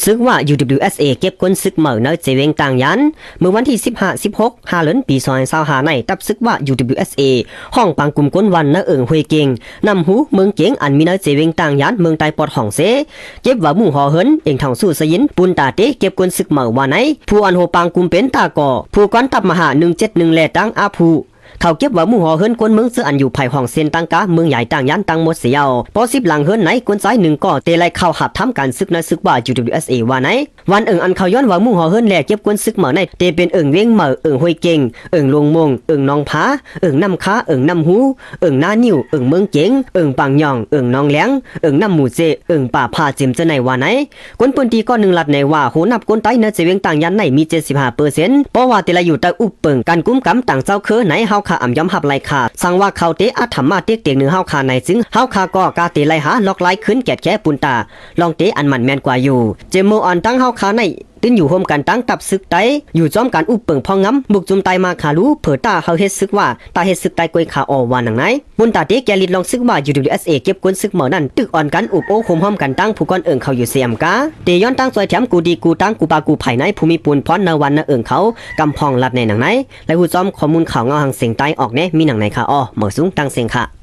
ซึกว่า UWSA เก็บก้นซึกเหมือในเจเวงต่างยันเมื่อวันที่15-16 5 เดือนปี2025ในตับซึกว่า UWSA ห้องปังกลุ่มก้นวันในห้วยเก่งนำหูเมืองเก่งอันมีในเจเวงต่างยันเมืองใต้ปอดห้องเสเก็บว่าหมู่หอเหินเองทางสู้สยินปุนตาเตเก็บก้นซึกเหมือว่าไหนผู้อันโหปังกลุ่มเป็นตาก่อผู้ก้อนตับมหา171แลตั้งอาภูเขาเก็บว่าหมู่หอเฮิรนกวนเมืองซื้ออันอยู่ภายห้องเส้นตั้งกะเมืองใหญ่ต่างยันตั้งหมดเสียวพอ10หลังเฮิรนไหนกวนซ้าย1ก่อเตไลเข้าหับทำการศึกในศึกว่า UWSA ว่าไหนวันอันเขาย้อนว่าหมู่หอเฮิรนแลเก็บกวนศึกเหมือในเตเป็นเว้งเหมือห้วยเก่งลงมงนองผาน้ำค้าน้ำหูหน้านิ่วเมืองเจ๋งปังยองนองแหลงน้ำหมูเจป่าพาเจมจะในว่าไหนกวนปืนตีก้อน1ลัดในว่าโหนับกวนไตในเจเวงต่างยันในมี 75% เพราะว่าเตไลอยู่ใต้อุปเปิงการกุ้มกำต่างเจ้าเคอไหนเฮาขาอ่ำย้ำหับไลขาสั่งว่าเขาเตอัธรรมาเตียกเตียงเนื้อเฮาคาในซึ่งเฮาคาก็กาเตไลหาล็อกไลขึ้นแกดแค่ปุนตาลองเตอันมันแมนกว่าอยู่เจมโมอันตั้งเฮาคาในตื้นอยู่โฮมกันตั้งตับซึกไตอยู่จอมกันอุปเปิงพองง้ำบุกจุมไตมาขารู้เผอตาเฮาเฮ็ดซึกว่าตาเฮ็ดซึกไตกวยขาออวานังไหนปุนตาเตแกลิดลองซึกว่า UWSA เก็บกวนซึกเหมือนั่นตึกอ่อนกันอุบโอโฮมห้อมกันตั้งผู้ก้อนเขาอยู่เสียมกาเตย้อนตั้งซอยแถมกูดีกูตั้งกูปากูไผ่ในภูมิปูนพรนวันเขากำพองลัดในหนังไหนและหูจอมข้อมูลข่าวเงาหังเสียงใต้ออกเน่มีหนังไหนค่ะอ้อเหมือสูงตั้งเสียงค่ะ